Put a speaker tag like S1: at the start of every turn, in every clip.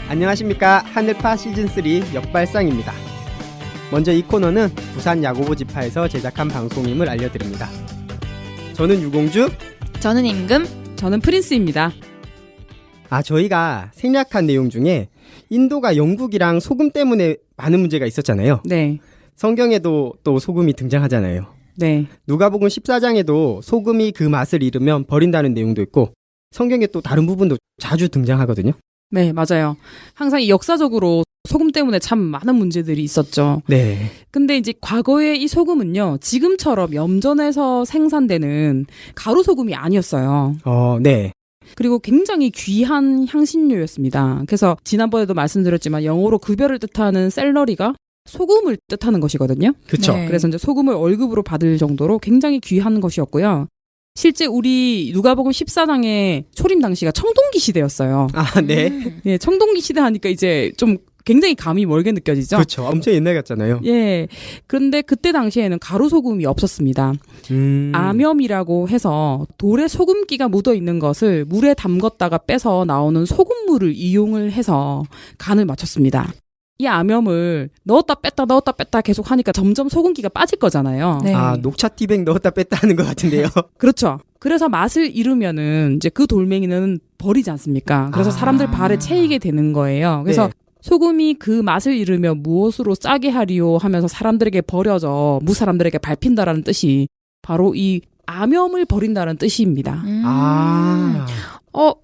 S1: 안녕하십니까. 하늘파 시즌3 역발상입니다. 먼저 이 코너는 부산 야고보 지파에서 제작한 방송임을 알려드립니다. 저는 유공주,
S2: 저는 임금,
S3: 저는 프린스입니다.
S1: 저희가 생략한 내용 중에 인도가 영국이랑 소금 때문에 많은 문제가 있었잖아요.
S3: 네.
S1: 성경에도 또 소금이 등장하잖아요.
S3: 네.
S1: 누가복음 14장에도 소금이 그 맛을 잃으면 버린다는 내용도 있고, 성경에 또 다른 부분도 자주 등장하거든요.
S3: 네, 맞아요. 항상 이 역사적으로 소금 때문에 참 많은 문제들이 있었죠.
S1: 네.
S3: 근데 이제 과거에 이 소금은요, 지금처럼 염전에서 생산되는 가루 소금이 아니었어요.
S1: 네.
S3: 그리고 굉장히 귀한 향신료였습니다. 그래서 지난번에도 말씀드렸지만 영어로 급여를 뜻하는 샐러리가 소금을 뜻하는 것이거든요.
S1: 그렇죠.
S2: 네.
S3: 그래서 이제 소금을 월급으로 받을 정도로 굉장히 귀한 것이었고요. 실제 우리 누가복음 14장의 초림 당시가 청동기 시대였어요.
S1: 네.
S3: 예, 청동기 시대 하니까 이제 좀 굉장히 감이 멀게 느껴지죠.
S1: 그렇죠. 엄청 옛날 같잖아요.
S3: 예. 그런데 그때 당시에는 가루 소금이 없었습니다. 아뼘이라고 해서 돌에 소금기가 묻어 있는 것을 물에 담궜다가 빼서 나오는 소금물을 이용을 해서 간을 맞췄습니다. 이 아뼘을 넣었다 뺐다 계속 하니까 점점 소금기가 빠질 거잖아요.
S2: 네.
S1: 녹차티백 넣었다 뺐다 하는 것 같은데요.
S3: 그렇죠. 그래서 맛을 잃으면은 이제 그 돌멩이는 버리지 않습니까? 그래서 사람들 발에 채이게 되는 거예요. 그래서
S1: 네.
S3: 소금이 그 맛을 잃으면 무엇으로 짜게 하리요 하면서 사람들에게 버려져 무사람들에게 밟힌다라는 뜻이 바로 이 아뼘을 버린다는 뜻입니다.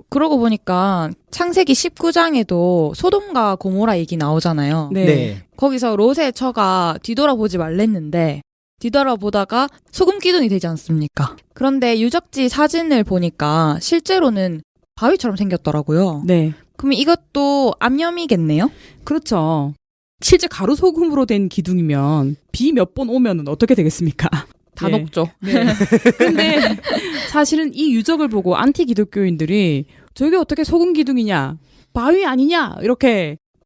S2: 그러고 보니까 창세기 19장에도 소돔과 고모라 얘기 나오잖아요.
S3: 네.
S2: 거기서 롯의 처가 뒤돌아보지 말랬는데 뒤돌아보다가 소금 기둥이 되지 않습니까? 그런데 유적지 사진을 보니까 실제로는 바위처럼 생겼더라고요.
S3: 네.
S2: 그럼 이것도 암염이겠네요?
S3: 그렇죠. 실제 가루 소금으로 된 기둥이면 비 몇 번 오면은 어떻게 되겠습니까?
S2: 다
S3: 네.
S2: 녹죠.
S3: 네. 근데 사실은 이 유적을 보고 안티 기독교인들이 저게 어떻게 소금 기둥이냐? 바위 아니냐?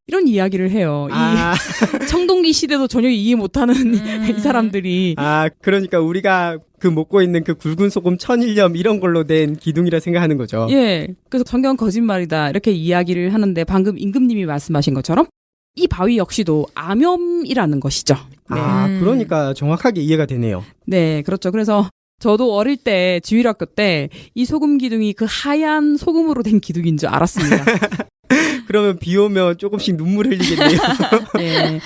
S3: 이런 이야기를 해요. 이 청동기 시대도 전혀 이해 못하는 이 사람들이.
S1: 그러니까 우리가 그 먹고 있는 그 굵은 소금 천일염 이런 걸로 된 기둥이라 생각하는 거죠.
S3: 예. 그래서 성경 거짓말이다. 이렇게 이야기를 하는데 방금 임금님이 말씀하신 것처럼 이 바위 역시도 아뼘이라는 것이죠. 네.
S1: 그러니까 정확하게 이해가 되네요.
S3: 네, 그렇죠. 그래서 저도 어릴 때 지휘학교 때 이 소금 기둥이 그 하얀 소금으로 된 기둥인 줄 알았습니다.
S1: 그러면 비 오면 조금씩 눈물 흘리겠네요.
S3: 네.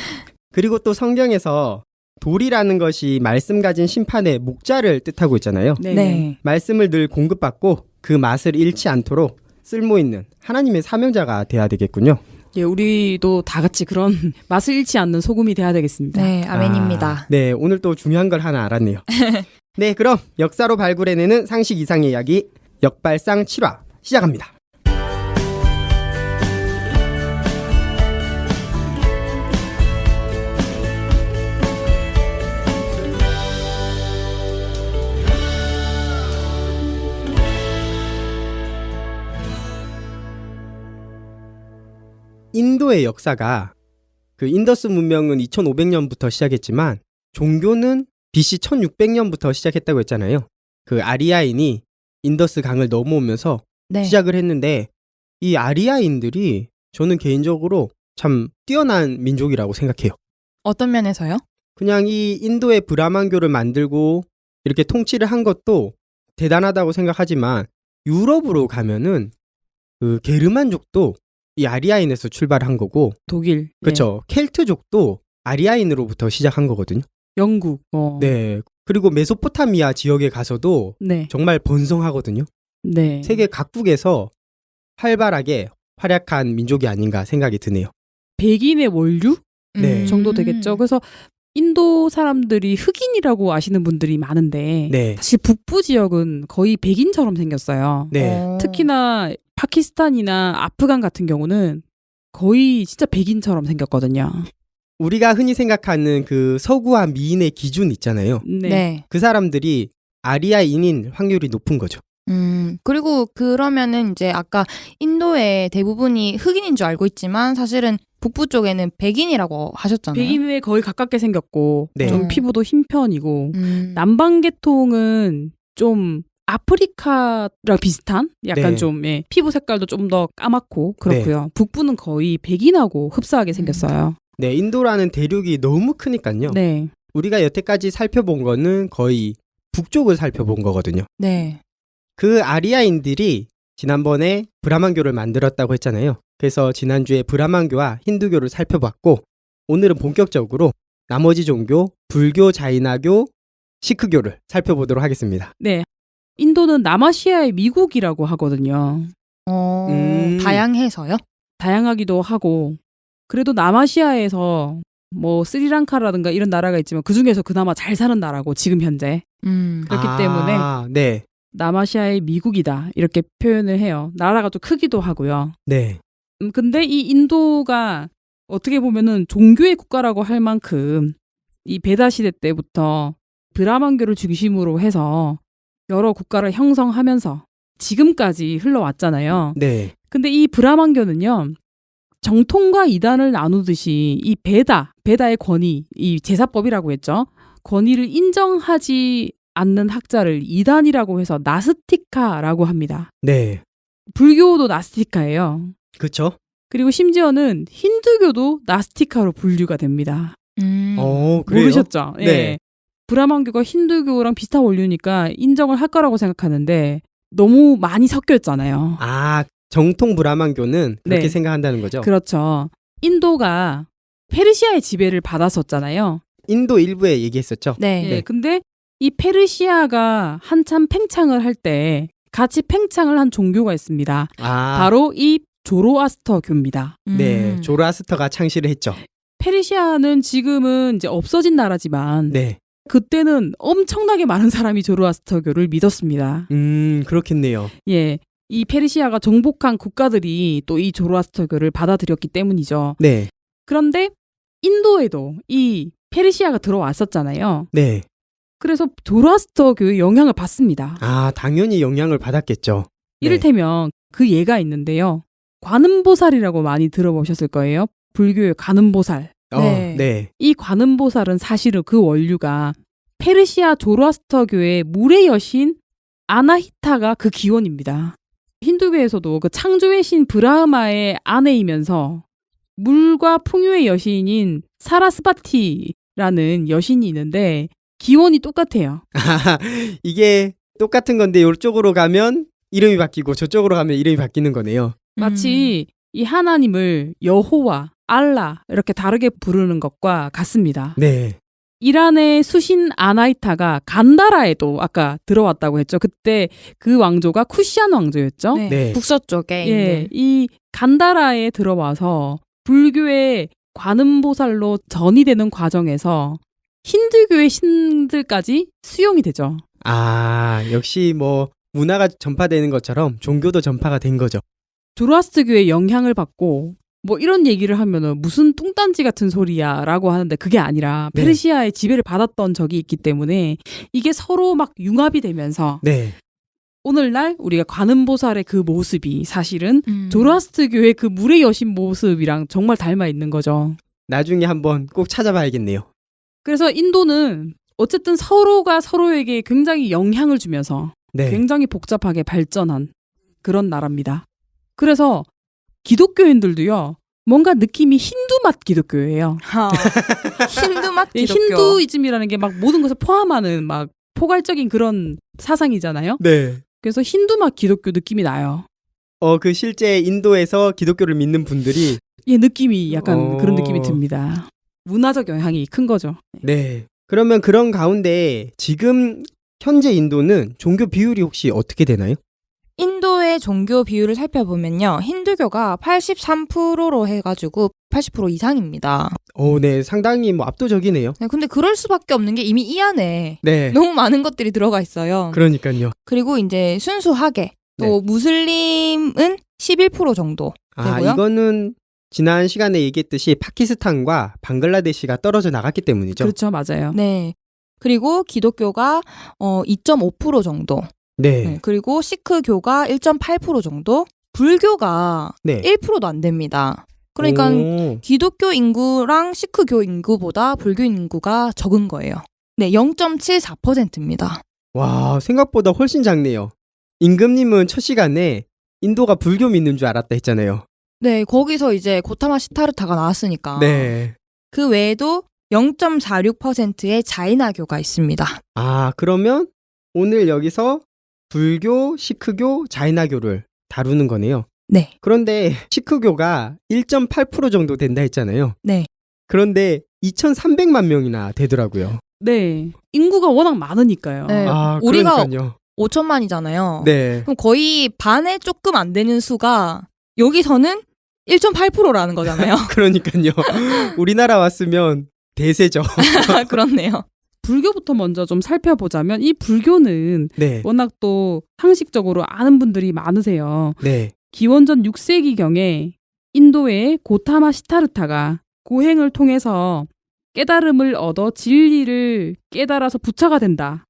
S1: 그리고 또 성경에서 돌이라는 것이 말씀 가진 심판의 목자를 뜻하고 있잖아요.
S3: 네.
S1: 말씀을 늘 공급받고 그 맛을 잃지 않도록 쓸모있는 하나님의 사명자가 돼야 되겠군요.
S3: 예, 우리도 다 같이 그런 맛을 잃지 않는 소금이 돼야 되겠습니다.
S2: 네, 아멘입니다.
S1: 네, 오늘 또 중요한 걸 하나 알았네요. 네, 그럼 역사로 발굴해내는 상식 이상의 이야기 역발상 7화 시작합니다. 인도의 역사가 그 인더스 문명은 2500년부터 시작했지만 종교는 BC 1600년부터 시작했다고 했잖아요. 그 아리아인이 인더스 강을 넘어오면서
S2: 네.
S1: 시작을 했는데 이 아리아인들이 저는 개인적으로 참 뛰어난 민족이라고 생각해요.
S2: 어떤 면에서요?
S1: 그냥 이 인도의 브라만교를 만들고 이렇게 통치를 한 것도 대단하다고 생각하지만 유럽으로 가면은 그 게르만족도 이 아리아인에서 출발한 거고
S3: 독일.
S1: 그렇죠. 켈트족도 아리아인으로부터 시작한 거거든요.
S3: 영국.
S1: 네. 그리고 메소포타미아 지역에 가서도
S3: 네.
S1: 정말 번성하거든요.
S3: 네.
S1: 세계 각국에서 활발하게 활약한 민족이 아닌가 생각이 드네요.
S3: 백인의 원류
S1: 네.
S3: 정도 되겠죠. 그래서 인도 사람들이 흑인이라고 아시는 분들이 많은데
S1: 네.
S3: 사실 북부 지역은 거의 백인처럼 생겼어요.
S1: 네.
S3: 특히나 파키스탄이나 아프간 같은 경우는 거의 진짜 백인처럼 생겼거든요.
S1: 우리가 흔히 생각하는 그 서구와 미인의 기준 있잖아요.
S3: 네.
S2: 네.
S1: 그 사람들이 아리아인인 확률이 높은 거죠.
S2: 그리고 그러면은 이제 아까 인도의 대부분이 흑인인 줄 알고 있지만 사실은 북부 쪽에는 백인이라고 하셨잖아요.
S3: 백인에 거의 가깝게 생겼고
S1: 네.
S3: 좀 피부도 흰 편이고
S2: 남방
S3: 남방계통은 좀 아프리카랑 비슷한 약간
S1: 네.
S3: 좀 피부 색깔도 좀 더 까맣고 그렇고요. 북부는 거의 백인하고 흡사하게 생겼어요.
S1: 네, 인도라는 대륙이 너무 크니까요.
S3: 네.
S1: 우리가 여태까지 살펴본 거는 거의 북쪽을 살펴본 거거든요.
S2: 네.
S1: 그 아리아인들이 지난번에 브라만교를 만들었다고 했잖아요. 그래서 지난주에 브라만교와 힌두교를 살펴봤고 오늘은 본격적으로 나머지 종교, 불교, 자이나교, 시크교를 살펴보도록 하겠습니다.
S3: 네. 인도는 남아시아의 미국이라고 하거든요.
S2: 다양해서요?
S3: 다양하기도 하고 그래도 남아시아에서 뭐 스리랑카라든가 이런 나라가 있지만 그중에서 그나마 잘 사는 나라고 지금 현재 그렇기 때문에
S1: 네,
S3: 남아시아의 미국이다 이렇게 표현을 해요. 나라가 좀 크기도 하고요.
S1: 네,
S3: 근데 이 인도가 어떻게 보면은 종교의 국가라고 할 만큼 이 베다 시대 때부터 브라만교를 중심으로 해서 여러 국가를 형성하면서 지금까지 흘러왔잖아요.
S1: 네,
S3: 근데 이 브라만교는요. 정통과 이단을 나누듯이 이 베다의 권위, 이 제사법이라고 했죠. 권위를 인정하지 않는 학자를 이단이라고 해서 나스티카라고 합니다.
S1: 네,
S3: 불교도 나스티카예요.
S1: 그렇죠.
S3: 그리고 심지어는 힌두교도 나스티카로 분류가 됩니다.
S1: 그래요?
S3: 모르셨죠?
S1: 네.
S3: 예. 브라만교가 힌두교랑 비슷한 원류니까 인정을 할 거라고 생각하는데 너무 많이 섞여 있잖아요.
S1: 정통 브라만교는 그렇게
S3: 네.
S1: 생각한다는 거죠.
S3: 그렇죠. 인도가 페르시아의 지배를 받았었잖아요.
S1: 인도 일부에 얘기했었죠.
S2: 네.
S3: 예, 근데 이 페르시아가 한참 팽창을 할 때 같이 팽창을 한 종교가 있습니다. 바로 이 조로아스터교입니다.
S1: 네, 조로아스터가 창시를 했죠.
S3: 페르시아는 지금은 이제 없어진 나라지만
S1: 네,
S3: 그때는 엄청나게 많은 사람이 조로아스터교를 믿었습니다.
S1: 그렇겠네요.
S3: 예. 이 페르시아가 정복한 국가들이 또 이 조로아스터교를 받아들였기 때문이죠.
S1: 네,
S3: 그런데 인도에도 이 페르시아가 들어왔었잖아요.
S1: 네.
S3: 그래서 조로아스터교의 영향을 받습니다.
S1: 당연히 영향을 받았겠죠. 네.
S3: 이를테면 그 예가 있는데요. 관음보살이라고 많이 들어보셨을 거예요. 불교의 관음보살.
S2: 네.
S1: 네.
S3: 이 관음보살은 사실은 그 원류가 페르시아 조로아스터교의 물의 여신 아나히타가 그 기원입니다. 힌두교에서도 그 창조의 신 브라흐마의 아내이면서 물과 풍요의 여신인 사라스바티라는 여신이 있는데 기원이 똑같아요.
S1: 이게 똑같은 건데 이쪽으로 가면 이름이 바뀌고 저쪽으로 가면 이름이 바뀌는 거네요.
S3: 마치 이 하나님을 여호와, 알라 이렇게 다르게 부르는 것과 같습니다.
S1: 네.
S3: 이란의 수신 아나히타가 간다라에도 아까 들어왔다고 했죠. 그때 그 왕조가 쿠시안 왕조였죠.
S2: 네.
S1: 네.
S2: 북서쪽에
S3: 예,
S2: 있는.
S3: 이 간다라에 들어와서 불교의 관음보살로 전이 되는 과정에서 힌두교의 신들까지 수용이 되죠.
S1: 역시 뭐 문화가 전파되는 것처럼 종교도 전파가 된 거죠.
S3: 조로아스터교의 영향을 받고 뭐 이런 얘기를 하면은 무슨 뚱딴지 같은 소리야 라고 하는데 그게 아니라
S1: 네.
S3: 페르시아의 지배를 받았던 적이 있기 때문에 이게 서로 막 융합이 되면서
S1: 네.
S3: 오늘날 우리가 관음보살의 그 모습이 사실은
S2: 음.
S3: 조로아스터교의 그 물의 여신 모습이랑 정말 닮아 있는 거죠.
S1: 나중에 한번 꼭 찾아봐야겠네요.
S3: 그래서 인도는 어쨌든 서로가 서로에게 굉장히 영향을 주면서
S1: 네.
S3: 굉장히 복잡하게 발전한 그런 나라입니다. 그래서 기독교인들도요. 뭔가 느낌이 힌두 맛 기독교예요.
S2: 힌두 맛
S3: 이
S2: 기독교.
S3: 힌두이즘이라는 게 막 모든 것을 포함하는 막 포괄적인 그런 사상이잖아요.
S1: 네.
S3: 그래서 힌두 맛 기독교 느낌이 나요.
S1: 그 실제 인도에서 기독교를 믿는 분들이
S3: 예, 느낌이 약간 그런 느낌이
S1: 어.
S3: 듭니다. 문화적 영향이 큰 거죠.
S1: 네. 그러면 그런 가운데 지금 현재 인도는 종교 비율이 혹시 어떻게 되나요?
S2: 인도의 종교 비율을 살펴보면요. 힌두교가 83%로 해가지고 80% 이상입니다.
S1: 네. 상당히 뭐 압도적이네요.
S2: 네, 근데 그럴 수밖에 없는 게 이미 이 안에
S1: 네.
S2: 너무 많은 것들이 들어가 있어요.
S1: 그러니까요.
S2: 그리고 이제 순수하게 또
S1: 네.
S2: 무슬림은 11% 정도 되고요.
S1: 이거는 지난 시간에 얘기했듯이 파키스탄과 방글라데시가 떨어져 나갔기 때문이죠.
S3: 그렇죠, 맞아요.
S2: 네. 그리고 기독교가 2.5% 정도.
S1: 네.
S2: 네. 그리고 시크교가 1.8% 정도. 불교가
S1: 네.
S2: 1%도 안 됩니다. 그러니까
S1: 오.
S2: 기독교 인구랑 시크교 인구보다 불교 인구가 적은 거예요. 네, 0.74%입니다.
S1: 와, 생각보다 훨씬 작네요. 임금님은 첫 시간에 인도가 불교 믿는 줄 알았다 했잖아요.
S2: 네, 거기서 이제 고타마 시타르타가 나왔으니까.
S1: 네.
S2: 그 외에도 0.46%의 자이나교가 있습니다.
S1: 아, 그러면 오늘 여기서 불교, 시크교, 자이나교를 다루는 거네요.
S2: 네.
S1: 그런데 시크교가 1.8% 정도 된다 했잖아요.
S2: 네.
S1: 그런데 2,300만 명이나 되더라고요.
S3: 네. 인구가 워낙 많으니까요.
S2: 네.
S1: 아,
S2: 우리가
S1: 그러니까요.
S2: 5천만이잖아요.
S1: 네.
S2: 그럼 거의 반에 조금 안 되는 수가 여기서는 1.8%라는 거잖아요.
S1: 그러니까요. 우리나라 왔으면 대세죠.
S2: 그렇네요.
S3: 불교부터 먼저 좀 살펴보자면 이 불교는
S1: 네.
S3: 워낙 또 상식적으로 아는 분들이 많으세요.
S1: 네.
S3: 기원전 6세기경에 인도의 고타마 시타르타가 고행을 통해서 깨달음을 얻어 진리를 깨달아서 부처가 된다.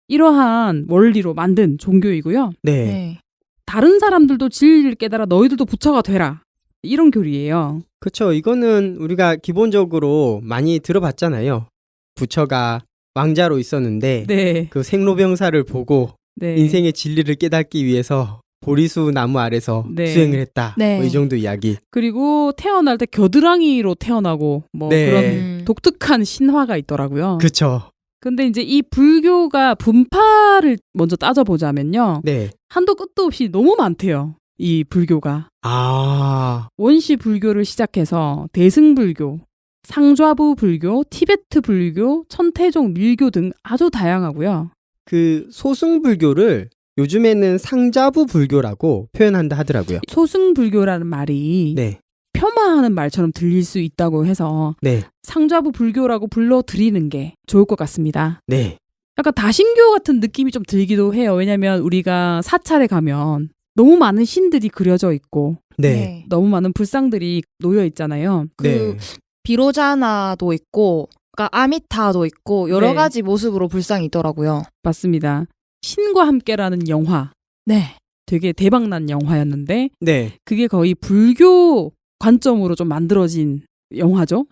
S3: 이러한 원리로 만든 종교이고요.
S1: 네.
S2: 네.
S3: 다른 사람들도 진리를 깨달아 너희들도 부처가 되라. 이런 교리예요.
S1: 그렇죠. 이거는 우리가 기본적으로 많이 들어봤잖아요. 부처가 왕자로 있었는데
S3: 네.
S1: 그 생로병사를 보고
S3: 네.
S1: 인생의 진리를 깨닫기 위해서 보리수 나무 아래서
S3: 네.
S1: 수행을 했다.
S2: 네.
S1: 뭐 이 정도 이야기.
S3: 그리고 태어날 때 겨드랑이로 태어나고 뭐
S1: 네.
S3: 그런 독특한 신화가 있더라고요.
S1: 그렇죠.
S3: 근데 이제 이 불교가 분파를 먼저 따져보자면요.
S1: 네.
S3: 한도 끝도 없이 너무 많대요. 이 불교가.
S1: 아,
S3: 원시 불교를 시작해서 대승불교, 상좌부 불교, 티베트 불교, 천태종 밀교 등 아주 다양하고요.
S1: 그 소승불교를 요즘에는 상자부 불교라고 표현한다 하더라고요.
S3: 소승불교라는 말이
S1: 네.
S3: 폄하하는 말처럼 들릴 수 있다고 해서
S1: 네.
S3: 상좌부 불교라고 불러드리는 게 좋을 것 같습니다.
S1: 네.
S3: 약간 다신교 같은 느낌이 좀 들기도 해요. 왜냐하면 우리가 사찰에 가면 너무 많은 신들이 그려져 있고
S1: 네.
S3: 너무 많은 불상들이 놓여 있잖아요.
S1: 네.
S2: 비로자나도 있고, 그러니까 아미타도 있고 여러
S3: 네.
S2: 가지 모습으로 불상이 있더라고요.
S3: 맞습니다. 신과 함께라는 영화
S2: 네.
S3: 되게 대박난 영화였는데
S1: 네.
S3: 그게 거의 불교 관점으로 좀 만들어진 영화죠.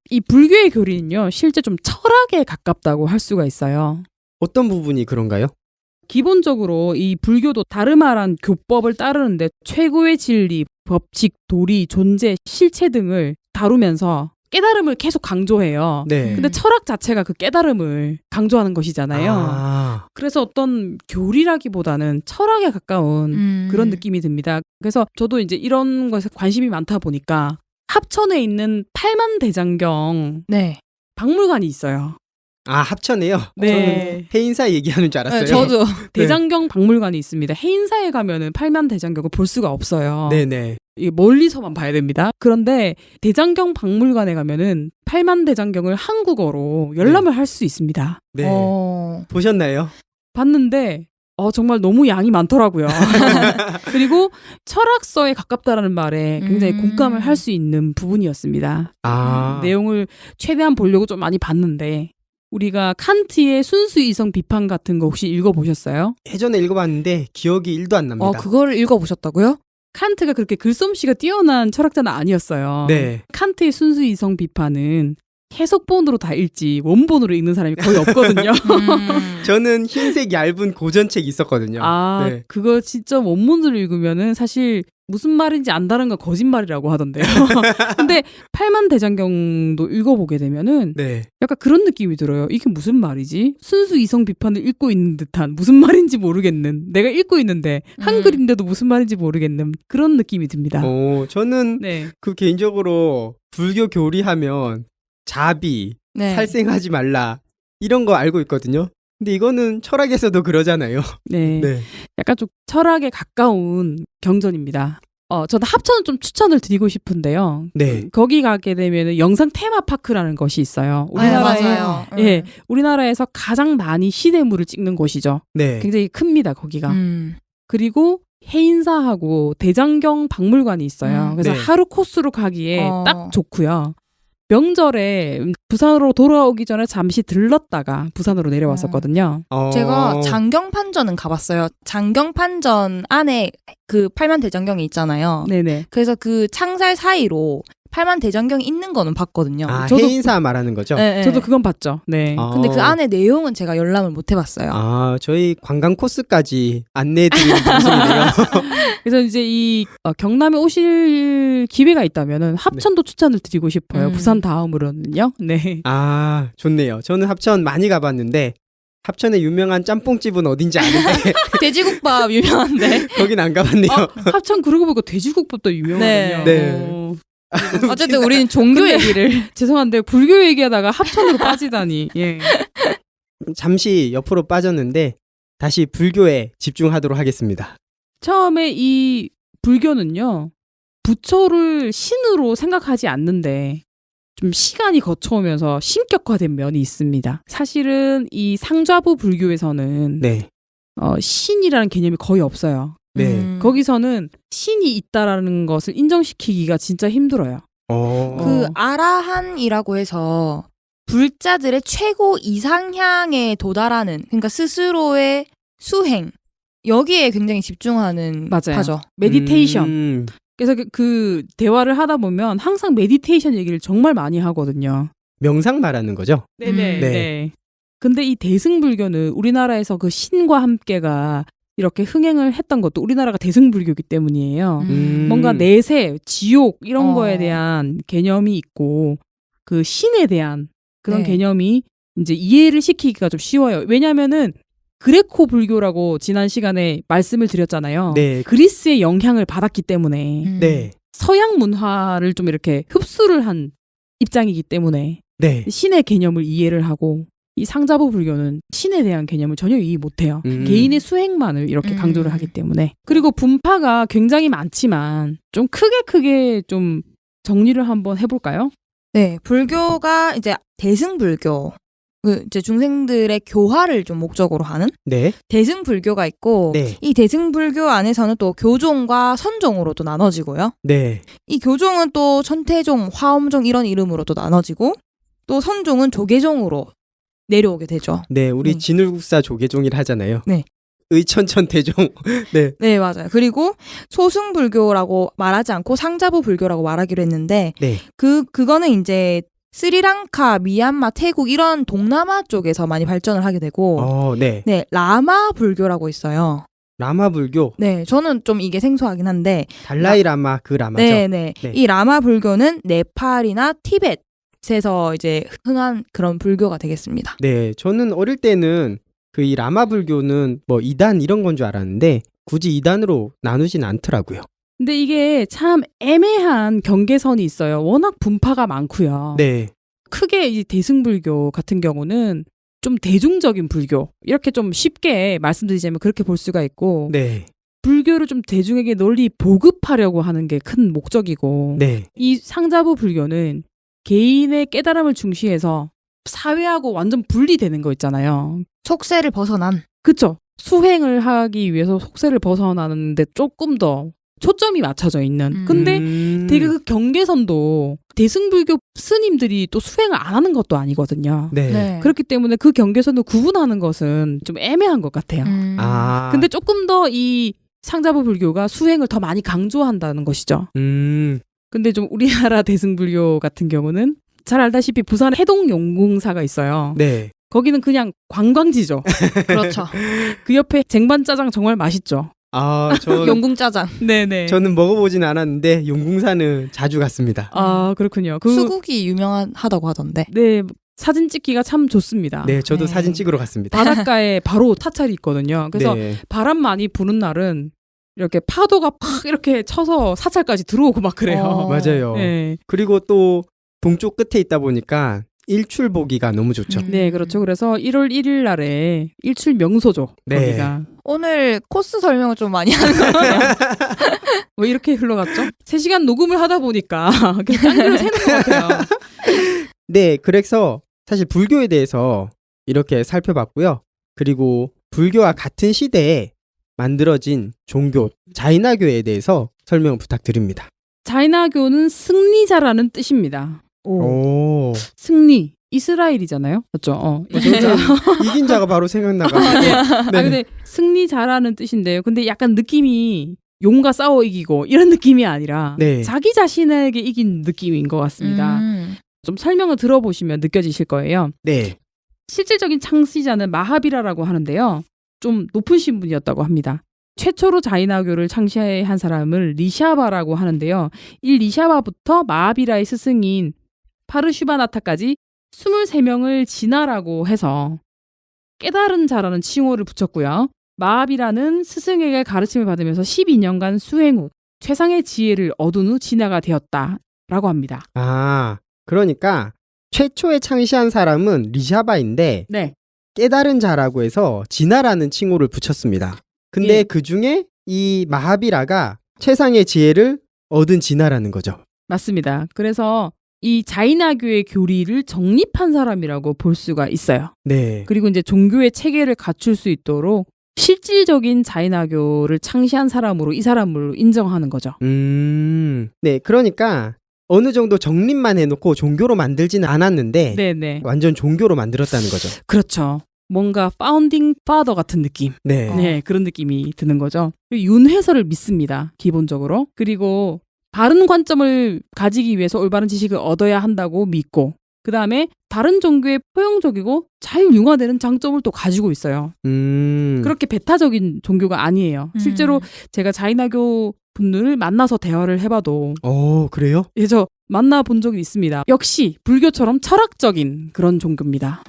S3: 이 불교의 교리는요. 실제 좀 철학에 가깝다고 할 수가 있어요.
S1: 어떤 부분이 그런가요?
S3: 기본적으로 이 불교도 다르마란 교법을 따르는데 최고의 진리, 법칙, 도리, 존재, 실체 등을 다루면서 깨달음을 계속 강조해요.
S1: 네.
S3: 근데 철학 자체가 그 깨달음을 강조하는 것이잖아요.
S1: 아,
S3: 그래서 어떤 교리라기보다는 철학에 가까운 그런 느낌이 듭니다. 그래서 저도 이제 이런 것에 관심이 많다 보니까 합천에 있는 팔만대장경
S2: 네.
S3: 박물관이 있어요.
S1: 아, 합천에요?
S3: 네.
S1: 저는 해인사 얘기하는 줄 알았어요.
S2: 네, 저도.
S3: 대장경 박물관이 있습니다. 해인사에 가면은 팔만대장경을 볼 수가 없어요.
S1: 네네.
S3: 이게 멀리서만 봐야 됩니다. 그런데 대장경 박물관에 가면은 팔만대장경을 한국어로 열람을 할 수 있습니다.
S1: 네.
S2: 어.
S1: 보셨나요?
S3: 봤는데 정말 너무 양이 많더라고요. 그리고 철학서에 가깝다라는 말에 굉장히 공감을 할 수 있는 부분이었습니다.
S1: 아.
S3: 내용을 최대한 보려고 좀 많이 봤는데 우리가 칸트의 순수 이성 비판 같은 거 혹시 읽어보셨어요?
S1: 예전에 읽어봤는데 기억이 1도 안 납니다.
S2: 그거를 읽어보셨다고요?
S3: 칸트가 그렇게 글솜씨가 뛰어난 철학자는 아니었어요.
S1: 네.
S3: 칸트의 순수 이성 비판은 해석본으로 다 읽지 원본으로 읽는 사람이 거의 없거든요.
S1: 저는 흰색 얇은 고전책 있었거든요. 네.
S3: 그거 진짜 원문으로 읽으면은 사실 무슨 말인지 안다는 건 거짓말이라고 하던데요. 근데 팔만대장경도 읽어보게 되면은
S1: 네.
S3: 약간 그런 느낌이 들어요. 이게 무슨 말이지? 순수 이성 비판을 읽고 있는 듯한 무슨 말인지 모르겠는 내가 읽고 있는데 한글인데도 무슨 말인지 모르겠는 그런 느낌이 듭니다.
S1: 저는
S3: 네.
S1: 그 개인적으로 불교 교리하면 자비,
S2: 네.
S1: 살생하지 말라 이런 거 알고 있거든요. 근데 이거는 철학에서도 그러잖아요.
S3: 네.
S1: 네.
S3: 약간 좀 철학에 가까운 경전입니다. 저는 합천을 좀 추천을 드리고 싶은데요.
S1: 네.
S3: 거기 가게 되면 영상 테마파크라는 것이 있어요. 우리나라에,
S2: 맞아요.
S3: 예, 우리나라에서 가장 많이 시대물을 찍는 곳이죠.
S1: 네.
S3: 굉장히 큽니다, 거기가.
S2: 음.
S3: 그리고 해인사하고 대장경 박물관이 있어요. 그래서
S1: 네.
S3: 하루 코스로 가기에
S2: 어.
S3: 딱 좋고요. 명절에 부산으로 돌아오기 전에 잠시 들렀다가 부산으로 내려왔었거든요.
S2: 제가 장경판전은 가봤어요. 장경판전 안에 그 팔만대장경이 있잖아요.
S3: 네네.
S2: 그래서 그 창살 사이로 팔만대장경이 있는 거는 봤거든요.
S1: 아,
S3: 저도-
S1: 해인사 말하는 거죠?
S2: 네, 네.
S3: 저도 그건 봤죠. 네.
S2: 근데 그 안에 내용은 제가 열람을 못 해봤어요.
S1: 저희 관광 코스까지 안내해드리는 방송이네요.
S3: 그래서 이제 이 경남에 오실 기회가 있다면은 합천도 추천을 드리고 싶어요.
S2: 음.
S3: 부산 다음으로는요. 네.
S1: 아, 좋네요. 저는 합천 많이 가봤는데 합천에 유명한 짬뽕집은 어딘지 아는데
S2: 돼지국밥 유명한데.
S1: 거긴 안 가봤네요.
S3: 합천 그러고 보니까 돼지국밥도 유명하거든요.
S1: 네.
S2: 어쨌든 우리는 종교
S3: 근데-
S2: 얘기를.
S3: 죄송한데 불교 얘기하다가 합천으로 빠지다니. 예.
S1: 잠시 옆으로 빠졌는데 다시 불교에 집중하도록 하겠습니다.
S3: 처음에 이 불교는요. 부처를 신으로 생각하지 않는데 좀 시간이 거쳐오면서 신격화된 면이 있습니다. 사실은 이 상좌부 불교에서는
S1: 네.
S3: 신이라는 개념이 거의 없어요.
S1: 네.
S3: 거기서는 신이 있다라는 것을 인정시키기가 진짜 힘들어요.
S2: 그 아라한이라고 해서 불자들의 최고 이상향에 도달하는, 그러니까 스스로의 수행, 여기에 굉장히 집중하는
S3: 맞아요.
S2: 파죠.
S3: 메디테이션. 그래서 그 대화를 하다 보면 항상 메디테이션 얘기를 정말 많이 하거든요.
S1: 명상 말하는 거죠?
S3: 네네.
S1: 네.
S3: 네. 근데 이 대승불교는 우리나라에서 그 신과 함께가 이렇게 흥행을 했던 것도 우리나라가 대승불교이기 때문이에요. 뭔가 내세, 지옥 이런 거에 대한 개념이 있고 그 신에 대한 그런
S2: 네.
S3: 개념이 이제 이해를 시키기가 좀 쉬워요. 왜냐면은 그레코 불교라고 지난 시간에 말씀을 드렸잖아요.
S1: 네.
S3: 그리스의 영향을 받았기 때문에
S1: 네.
S3: 서양 문화를 좀 이렇게 흡수를 한 입장이기 때문에
S1: 네.
S3: 신의 개념을 이해를 하고 이 상자부 불교는 신에 대한 개념을 전혀 이해 못해요.
S1: 음.
S3: 개인의 수행만을 이렇게 강조를 하기 때문에. 그리고 분파가 굉장히 많지만 좀 크게 좀 정리를 한번 해볼까요?
S2: 네, 불교가 이제 대승불교, 그 이제 중생들의 교화를 좀 목적으로 하는
S1: 네.
S2: 대승불교가 있고,
S1: 네.
S2: 이 대승불교 안에서는 또 교종과 선종으로 또 나눠지고요.
S1: 네.
S2: 이 교종은 또 천태종, 화엄종 이런 이름으로 또 나눠지고, 또 선종은 조계종으로 내려오게 되죠.
S1: 네. 우리
S2: 네.
S1: 진울국사 조계종이라 하잖아요.
S2: 네.
S1: 의천천태종. 네.
S2: 네, 맞아요. 그리고 소승불교라고 말하지 않고 상자부 불교라고 말하기로 했는데,
S1: 네.
S2: 그거는 이제 스리랑카, 미얀마, 태국 이런 동남아 쪽에서 많이 발전을 하게 되고,
S1: 네.
S2: 네, 라마 불교라고 있어요.
S1: 라마 불교.
S2: 네, 저는 좀 이게 생소하긴 한데,
S1: 달라이 라마 그 라마죠.
S2: 네.
S1: 네.
S2: 이 라마 불교는 네팔이나 티벳에서 이제 흥한 그런 불교가 되겠습니다.
S1: 네. 저는 어릴 때는 그 이 라마 불교는 뭐 2단 이런 건 줄 알았는데 굳이 2단으로 나누진 않더라고요.
S3: 근데 이게 참 애매한 경계선이 있어요. 워낙 분파가 많고요.
S1: 네.
S3: 크게 이 대승불교 같은 경우는 좀 대중적인 불교 이렇게 좀 쉽게 말씀드리자면 그렇게 볼 수가 있고
S1: 네.
S3: 불교를 좀 대중에게 널리 보급하려고 하는 게 큰 목적이고
S1: 네.
S3: 이 상자부 불교는 개인의 깨달음을 중시해서 사회하고 완전 분리되는 거 있잖아요.
S2: 속세를 벗어난.
S3: 그쵸? 수행을 하기 위해서 속세를 벗어나는데 조금 더 초점이 맞춰져 있는. 근데 되게 그 경계선도 대승불교 스님들이 또 수행을 안 하는 것도 아니거든요.
S1: 네.
S3: 그렇기 때문에 그 경계선을 구분하는 것은 좀 애매한 것 같아요.
S1: 아.
S3: 근데 조금 더 이 상자부 불교가 수행을 더 많이 강조한다는 것이죠. 근데 좀 우리나라 대승불교 같은 경우는 잘 알다시피 부산 해동용궁사가 있어요.
S1: 네.
S3: 거기는 그냥 관광지죠.
S2: 그렇죠.
S3: 그 옆에 쟁반짜장 정말 맛있죠.
S1: 아,
S2: 용궁짜장.
S3: 네네.
S1: 저는 먹어보진 않았는데 용궁사는 자주 갔습니다.
S3: 아 그렇군요.
S2: 수국이 유명하다고 하던데.
S3: 네 사진 찍기가 참 좋습니다.
S1: 네, 저도
S2: 네.
S1: 사진 찍으러 갔습니다.
S3: 바닷가에 바로 사찰이 있거든요. 그래서
S1: 네.
S3: 바람 많이 부는 날은 이렇게 파도가 팍 이렇게 쳐서 사찰까지 들어오고 막 그래요.
S1: 맞아요.
S3: 네.
S1: 그리고 또 동쪽 끝에 있다 보니까 일출 보기가 너무 좋죠.
S3: 네, 그렇죠. 그래서 1월 1일 날에 일출 명소죠.
S1: 네.
S3: 거기가.
S2: 오늘 코스 설명을 좀 많이 하는 것 같아요.
S3: 왜 이렇게 흘러갔죠? 3시간 녹음을 하다 보니까 그냥 짱구를 새는 것 같아요.
S1: 네, 그래서 사실 불교에 대해서 이렇게 살펴봤고요. 그리고 불교와 같은 시대에 만들어진 종교 자이나교에 대해서 설명 부탁드립니다.
S3: 자이나교는 승리자라는 뜻입니다.
S1: 오,
S3: 승리. 이스라엘이잖아요. 맞죠?
S1: 진짜 이긴 자가 바로 생각나가지고.
S3: 아, 근데 승리자라는 뜻인데요. 근데 약간 느낌이 용과 싸워 이기고 이런 느낌이 아니라
S1: 네.
S3: 자기 자신에게 이긴 느낌인 것 같습니다. 좀 설명을 들어보시면 느껴지실 거예요.
S1: 네.
S3: 실질적인 창시자는 마하비라라고 하는데요. 좀 높으신 분이었다고 합니다. 최초로 자이나교를 창시한 사람을 리샤바라고 하는데요. 이 리샤바부터 마하비라의 스승인 파르슈바나타까지 23명을 진화라고 해서 깨달은 자라는 칭호를 붙였고요. 마하비라는 스승에게 가르침을 받으면서 12년간 수행 후 최상의 지혜를 얻은 후 진화가 되었다라고 합니다.
S1: 아, 그러니까 최초에 창시한 사람은 리샤바인데
S3: 네.
S1: 깨달은 자라고 해서 진화라는 칭호를 붙였습니다. 근데
S3: 예.
S1: 그 중에 이 마하비라가 최상의 지혜를 얻은 진화라는 거죠.
S3: 맞습니다. 그래서 이 자이나교의 교리를 정립한 사람이라고 볼 수가 있어요.
S1: 네.
S3: 그리고 이제 종교의 체계를 갖출 수 있도록 실질적인 자이나교를 창시한 사람으로 이 사람을 인정하는 거죠.
S1: 네. 그러니까 어느 정도 정립만 해놓고 종교로 만들지는 않았는데
S3: 네네.
S1: 완전 종교로 만들었다는 거죠.
S3: 그렇죠. 뭔가 파운딩 파더 같은 느낌.
S1: 네.
S3: 네, 그런 느낌이 드는 거죠. 윤회설을 믿습니다. 기본적으로. 그리고 바른 관점을 가지기 위해서 올바른 지식을 얻어야 한다고 믿고 그 다음에 다른 종교에 포용적이고 잘 융화되는 장점을 또 가지고 있어요. 그렇게 배타적인 종교가 아니에요. 실제로 제가 자이나교 분들을 만나서 대화를 해봐도
S1: 그래요?
S3: 예, 저 만나본 적이 있습니다. 역시 불교처럼 철학적인 그런 종교입니다.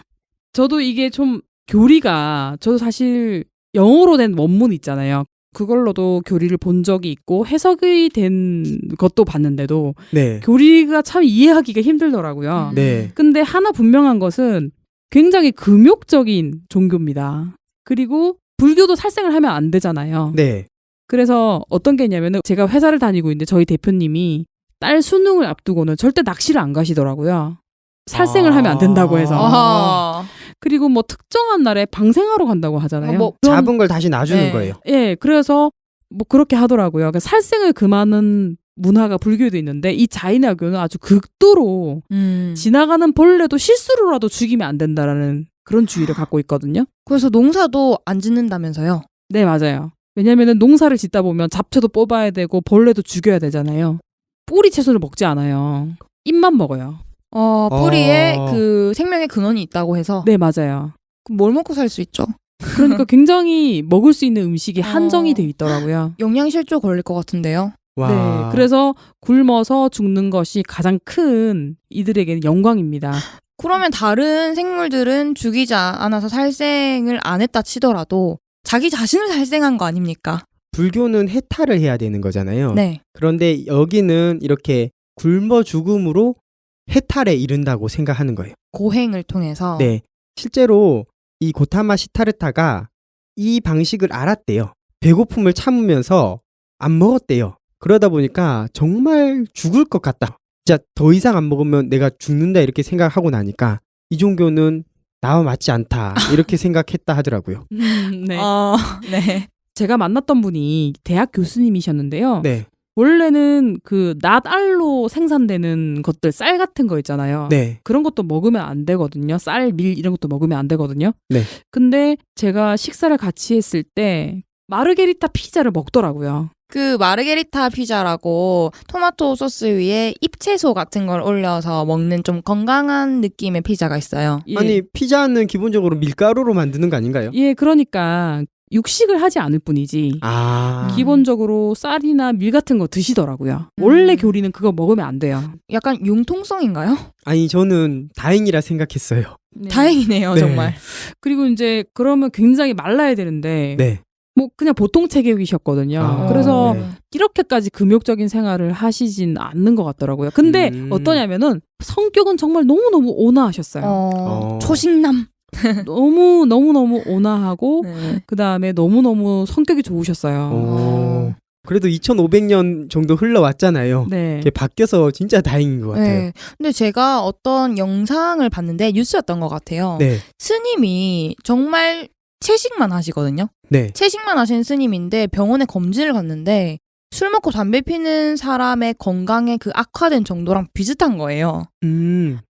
S3: 저도 이게 좀 교리가 저도 사실 영어로 된 원문 있잖아요. 그걸로도 교리를 본 적이 있고 해석이 된 것도 봤는데도
S1: 네.
S3: 교리가 참 이해하기가 힘들더라고요.
S1: 네.
S3: 근데 하나 분명한 것은 굉장히 금욕적인 종교입니다. 그리고 불교도 살생을 하면 안 되잖아요.
S1: 네.
S3: 그래서 어떤 게 있냐면은 제가 회사를 다니고 있는데 저희 대표님이 딸 수능을 앞두고는 절대 낚시를 안 가시더라고요. 살생을 하면 안 된다고 해서.
S2: 아하.
S3: 그리고 뭐 특정한 날에 방생하러 간다고 하잖아요.
S2: 뭐
S1: 잡은 걸 다시 놔주는
S2: 네.
S1: 거예요.
S3: 예, 그래서 뭐 그렇게 하더라고요. 그러니까 살생을 금하는 문화가 불교에도 있는데 이 자이나교는 아주 극도로 지나가는 벌레도 실수로라도 죽이면 안 된다라는 그런 주의를 갖고 있거든요.
S2: 그래서 농사도 안 짓는다면서요?
S3: 네, 맞아요. 왜냐면은 농사를 짓다 보면 잡초도 뽑아야 되고 벌레도 죽여야 되잖아요. 뿌리 채소를 먹지 않아요. 잎만 먹어요.
S2: 뿌리에 그 생명의 근원이 있다고 해서.
S3: 네, 맞아요.
S2: 그럼 뭘 먹고 살 수 있죠?
S3: 그러니까 굉장히 먹을 수 있는 음식이 한정이 돼 있더라고요.
S2: 영양실조 걸릴 것 같은데요.
S1: 와.
S3: 네, 그래서 굶어서 죽는 것이 가장 큰 이들에게는 영광입니다.
S2: 그러면 다른 생물들은 죽이지 않아서 살생을 안 했다 치더라도 자기 자신을 살생한 거 아닙니까?
S1: 불교는 해탈을 해야 되는 거잖아요.
S2: 네.
S1: 그런데 여기는 이렇게 굶어 죽음으로 해탈에 이른다고 생각하는 거예요.
S2: 고행을 통해서.
S1: 네. 실제로 이 고타마 시타르타가 이 방식을 알았대요. 배고픔을 참으면서 안 먹었대요. 그러다 보니까 정말 죽을 것 같다. 진짜 더 이상 안 먹으면 내가 죽는다 이렇게 생각하고 나니까 이 종교는 나와 맞지 않다 이렇게 생각했다 하더라고요.
S3: 네.
S2: 네.
S3: 제가 만났던 분이 대학 교수님이셨는데요.
S1: 네.
S3: 원래는 그 낫알로 생산되는 것들 쌀 같은 거 있잖아요.
S1: 네.
S3: 그런 것도 먹으면 안 되거든요. 쌀, 밀 이런 것도 먹으면 안 되거든요.
S1: 네.
S3: 근데 제가 식사를 같이 했을 때 마르게리타 피자를 먹더라고요.
S2: 그 마르게리타 피자라고 토마토 소스 위에 잎채소 같은 걸 올려서 먹는 좀 건강한 느낌의 피자가 있어요.
S3: 예.
S1: 아니 피자는 기본적으로 밀가루로 만드는 거 아닌가요?
S3: 예, 그러니까 육식을 하지 않을 뿐이지. 기본적으로 쌀이나 밀 같은 거 드시더라고요. 원래 교리는 그거 먹으면 안 돼요.
S2: 약간 융통성인가요?
S1: 아니 저는 다행이라 생각했어요.
S3: 네.
S2: 다행이네요,
S1: 네.
S2: 정말.
S3: 그리고 이제 그러면 굉장히 말라야 되는데
S1: 네.
S3: 뭐 그냥 보통 체격이셨거든요.
S1: 아,
S3: 그래서
S1: 네.
S3: 이렇게까지 금욕적인 생활을 하시진 않는 것 같더라고요. 근데 어떠냐면은 성격은 정말 너무너무 온화하셨어요.
S2: 초식남.
S3: 너무너무 온화하고
S2: 네.
S3: 그다음에 너무너무 성격이 좋으셨어요.
S1: 그래도 2500년 정도 흘러왔잖아요.
S3: 네.
S1: 이게 바뀌어서 진짜 다행인 것 같아요.
S2: 네. 근데 제가 어떤 영상을 봤는데 뉴스였던 것 같아요.
S1: 네.
S2: 스님이 정말 채식만 하시거든요.
S1: 네.
S2: 채식만 하시는 스님인데 병원에 검진을 갔는데 술 먹고 담배 피는 사람의 건강의 그 악화된 정도랑 비슷한 거예요.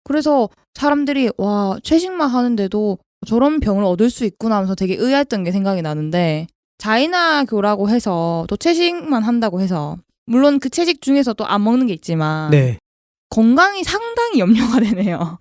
S2: 그래서 사람들이 와, 채식만 하는데도 저런 병을 얻을 수 있구나 하면서 되게 의아했던 게 생각이 나는데 자이나교라고 해서 또 채식만 한다고 해서 물론 그 채식 중에서 또 안 먹는 게 있지만
S1: 네.
S2: 건강이 상당히 염려가 되네요.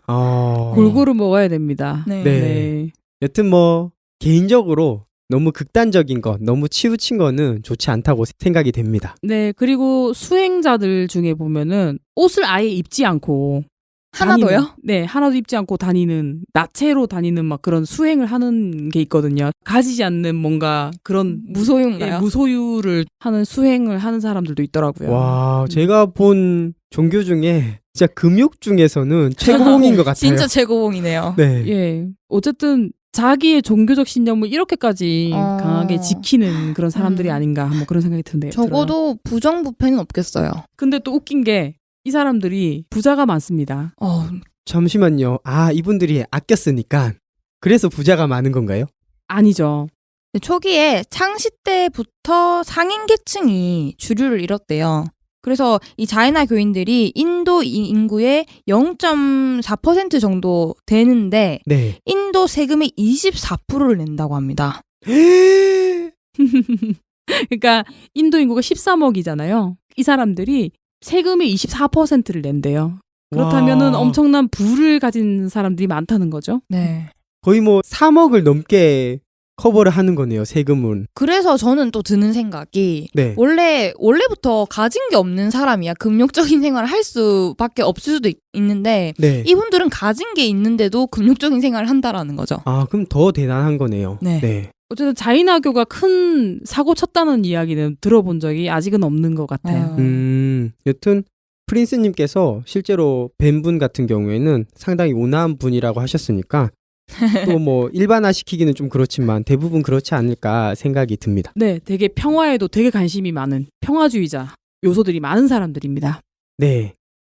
S3: 골고루 먹어야 됩니다.
S2: 네.
S1: 네. 여튼 뭐 개인적으로 너무 극단적인 것, 너무 치우친 거는 좋지 않다고 생각이 됩니다.
S3: 네, 그리고 수행자들 중에 보면은 옷을 아예 입지 않고
S2: 하나도요?
S3: 다니는, 네, 하나도 입지 않고 다니는, 나체로 다니는 막 그런 수행을 하는 게 있거든요. 가지지 않는 뭔가 그런
S2: 무소유인가요?
S3: 예, 무소유를 하는 수행을 하는 사람들도 있더라고요.
S1: 와, 제가 본 종교 중에 진짜 금욕 중에서는 최고봉인 것 같아요.
S2: 진짜 최고봉이네요.
S1: 네.
S3: 예, 어쨌든 자기의 종교적 신념을 이렇게까지 강하게 지키는 그런 사람들이 아닌가 뭐 그런 생각이 드네요.
S2: 적어도 부정부패는 없겠어요.
S3: 근데 또 웃긴 게 이 사람들이 부자가 많습니다.
S1: 잠시만요. 아, 이분들이 아꼈으니까 그래서 부자가 많은 건가요?
S3: 아니죠.
S2: 초기에 창시 때부터 상인 계층이 주류를 이뤘대요. 그래서 이 자이나 교인들이 인도 인구의 0.4% 정도 되는데
S1: 네.
S2: 인도 세금의 24%를 낸다고 합니다.
S3: 그러니까 인도 인구가 13억이잖아요. 이 사람들이 세금의 24%를 낸대요. 그렇다면은
S1: 와.
S3: 엄청난 부를 가진 사람들이 많다는 거죠.
S2: 네.
S1: 거의 뭐 3억을 넘게 커버를 하는 거네요, 세금은.
S2: 그래서 저는 또 드는 생각이
S1: 네.
S2: 원래부터 가진 게 없는 사람이야 금욕적인 생활을 할 수밖에 없을 수도 있는데
S1: 네.
S2: 이분들은 가진 게 있는데도 금욕적인 생활을 한다라는 거죠.
S1: 아, 그럼 더 대단한 거네요.
S2: 네.
S3: 어쨌든 자이나교가 큰 사고 쳤다는 이야기는 들어본 적이 아직은 없는 것 같아요.
S1: 여튼 프린스님께서 실제로 뵌 분 같은 경우에는 상당히 온화한 분이라고 하셨으니까 또 뭐 일반화시키기는 좀 그렇지만 대부분 그렇지 않을까 생각이 듭니다.
S3: 네, 되게 평화에도 되게 관심이 많은 평화주의자 요소들이 많은 사람들입니다.
S1: 네.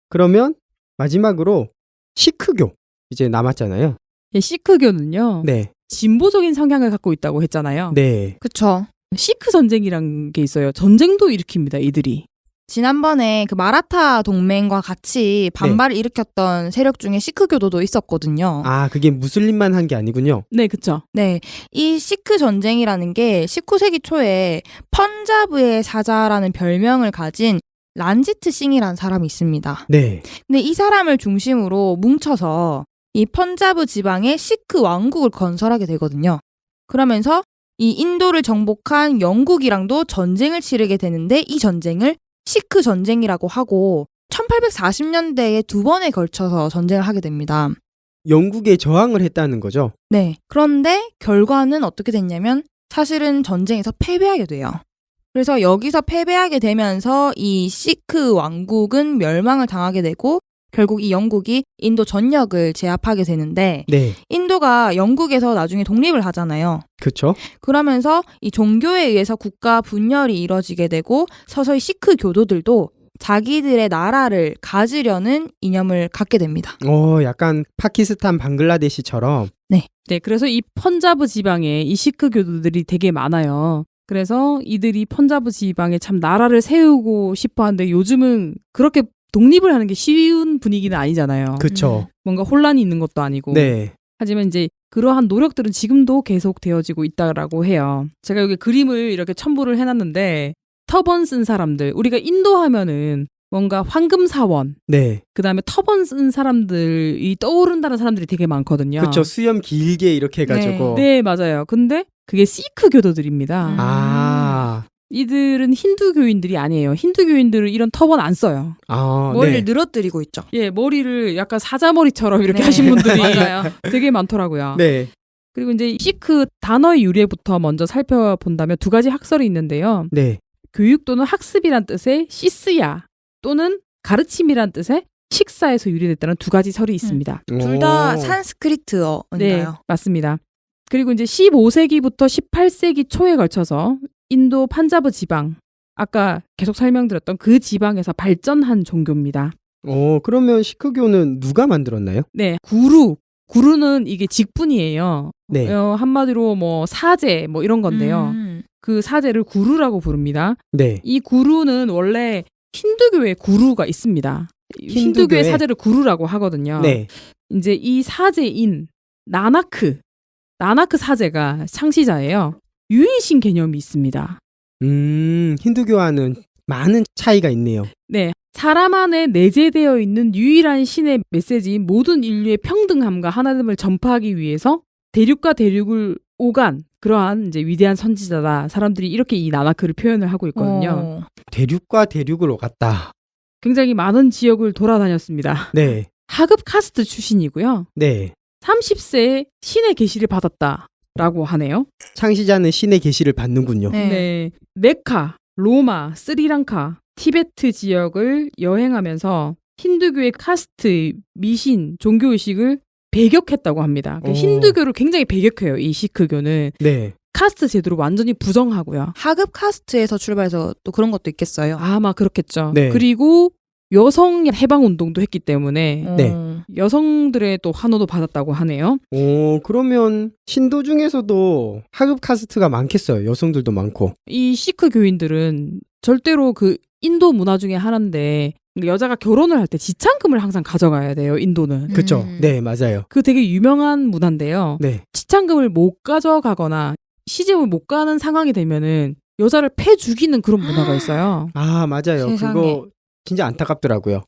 S1: 그러면 마지막으로 시크교 이제 남았잖아요.
S3: 시크교는요.
S1: 네.
S3: 진보적인 성향을 갖고 있다고 했잖아요.
S1: 네.
S2: 그쵸.
S3: 시크 전쟁이란 게 있어요. 전쟁도 일으킵니다, 이들이.
S2: 지난번에 그 마라타 동맹과 같이 반발을 일으켰던 세력 중에 시크교도도 있었거든요.
S1: 아, 그게 무슬림만 한 게 아니군요.
S3: 네, 그쵸.
S2: 네. 이 시크 전쟁이라는 게 19세기 초에 펀자브의 사자라는 별명을 가진 란지트 싱이라는 사람이 있습니다.
S1: 네.
S2: 근데 이 사람을 중심으로 뭉쳐서 이 펀자브 지방에 시크 왕국을 건설하게 되거든요. 그러면서 이 인도를 정복한 영국이랑도 전쟁을 치르게 되는데 이 전쟁을 시크 전쟁이라고 하고 1840년대에 2번에 걸쳐서 전쟁을 하게 됩니다.
S1: 영국에 저항을 했다는 거죠.
S2: 네. 그런데 결과는 어떻게 됐냐면 사실은 전쟁에서 패배하게 돼요. 그래서 여기서 패배하게 되면서 이 시크 왕국은 멸망을 당하게 되고 결국 이 영국이 인도 전역을 제압하게 되는데
S1: 네.
S2: 인도가 영국에서 나중에 독립을 하잖아요.
S1: 그렇죠.
S2: 그러면서 이 종교에 의해서 국가 분열이 이뤄지게 되고 서서히 시크 교도들도 자기들의 나라를 가지려는 이념을 갖게 됩니다.
S1: 약간 파키스탄, 방글라데시처럼.
S3: 네, 그래서 이 펀자브 지방에 이 시크 교도들이 되게 많아요. 그래서 이들이 펀자브 지방에 참 나라를 세우고 싶어 하는데 요즘은 그렇게 독립을 하는 게 쉬운 분위기는 아니잖아요.
S1: 그렇죠.
S3: 뭔가 혼란이 있는 것도 아니고.
S1: 네.
S3: 하지만 이제 그러한 노력들은 지금도 계속 되어지고 있다라고 해요. 제가 여기 그림을 이렇게 첨부를 해놨는데 터번 쓴 사람들, 우리가 인도 하면은 뭔가 황금 사원,
S1: 네.
S3: 그다음에 터번 쓴 사람들이 떠오른다는 사람들이 되게 많거든요.
S1: 그렇죠. 수염 길게 이렇게 해가지고.
S3: 네, 맞아요. 근데 그게 시크 교도들입니다.
S1: 아.
S3: 이들은 힌두교인들이 아니에요. 힌두교인들은 이런 터번 안 써요.
S2: 머리를
S1: 네.
S2: 늘어뜨리고 있죠.
S3: 예, 머리를 약간 사자머리처럼 이렇게
S2: 네.
S3: 하신 분들이
S2: 맞아요.
S3: 되게 많더라고요.
S1: 네.
S3: 그리고 이제 시크 단어의 유래부터 먼저 살펴본다면 두 가지 학설이 있는데요.
S1: 네.
S3: 교육 또는 학습이란 뜻의 시스야 또는 가르침이란 뜻의 식사에서 유래됐다는 두 가지 설이 있습니다.
S2: 둘 다 산스크리트어인가요?
S3: 네, 맞습니다. 그리고 이제 15세기부터 18세기 초에 걸쳐서 인도 판자브 지방, 아까 계속 설명드렸던 그 지방에서 발전한 종교입니다.
S1: 그러면 시크교는 누가 만들었나요?
S3: 네, 구루는 이게 직분이에요.
S1: 네.
S3: 한마디로 뭐 사제 뭐 이런 건데요. 그 사제를 구루라고 부릅니다.
S1: 네.
S3: 이 구루는 원래 힌두교의 구루가 있습니다. 힌두교의
S1: 힌두교에?
S3: 사제를 구루라고 하거든요.
S1: 네.
S3: 이제 이 사제인 나나크 사제가 창시자예요. 유일신 개념이 있습니다.
S1: 힌두교와는 많은 차이가 있네요.
S3: 네, 사람 안에 내재되어 있는 유일한 신의 메시지인 모든 인류의 평등함과 하나됨을 전파하기 위해서 대륙과 대륙을 오간 그러한 이제 위대한 선지자다. 사람들이 이렇게 이 나나크를 표현을 하고 있거든요.
S1: 대륙과 대륙을 오갔다.
S3: 굉장히 많은 지역을 돌아다녔습니다.
S1: 네.
S3: 하급 카스트 출신이고요.
S1: 네.
S3: 30세에 신의 계시를 받았다라고 하네요.
S1: 창시자는 신의 계시를 받는군요.
S2: 네.
S3: 네. 메카, 로마, 스리랑카, 티베트 지역을 여행하면서 힌두교의 카스트, 미신, 종교의식을 배격했다고 합니다.
S1: 오.
S3: 힌두교를 굉장히 배격해요. 이 시크교는.
S1: 네.
S3: 카스트 제도를 완전히 부정하고요.
S2: 하급 카스트에서 출발해서 또 그런 것도 있겠어요.
S3: 아마 그렇겠죠.
S1: 네.
S3: 그리고 여성 해방 운동도 했기 때문에
S1: 네.
S3: 여성들의 또 환호도 받았다고 하네요.
S1: 그러면 신도 중에서도 하급 카스트가 많겠어요. 여성들도 많고.
S3: 이 시크 교인들은 절대로 그 인도 문화 중에 하나인데 여자가 결혼을 할 때 지참금을 항상 가져가야 돼요. 인도는.
S1: 그렇죠. 네, 맞아요.
S3: 그 되게 유명한 문화인데요.
S1: 네.
S3: 지참금을 못 가져가거나 시집을 못 가는 상황이 되면은 여자를 패 죽이는 그런 문화가 있어요.
S1: 아, 맞아요.
S2: 세상에.
S1: 그거 진짜 안타깝더라고요.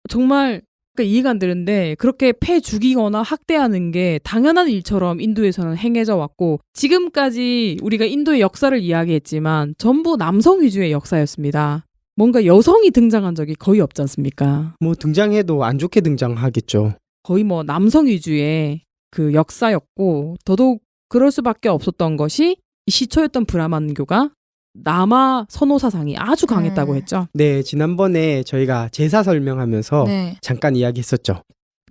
S3: 정말 그러니까 이해가 안 되는데 그렇게 패 죽이거나 학대하는 게 당연한 일처럼 인도에서는 행해져 왔고 지금까지 우리가 인도의 역사를 이야기했지만 전부 남성 위주의 역사였습니다. 뭔가 여성이 등장한 적이 거의 없지 않습니까?
S1: 뭐 등장해도 안 좋게 등장하겠죠.
S3: 거의 뭐 남성 위주의 그 역사였고 더더욱 그럴 수밖에 없었던 것이 이 시초였던 브라만교가 남아 선호 사상이 아주 강했다고 했죠.
S1: 네, 지난번에 저희가 제사 설명하면서
S2: 네.
S1: 잠깐 이야기했었죠.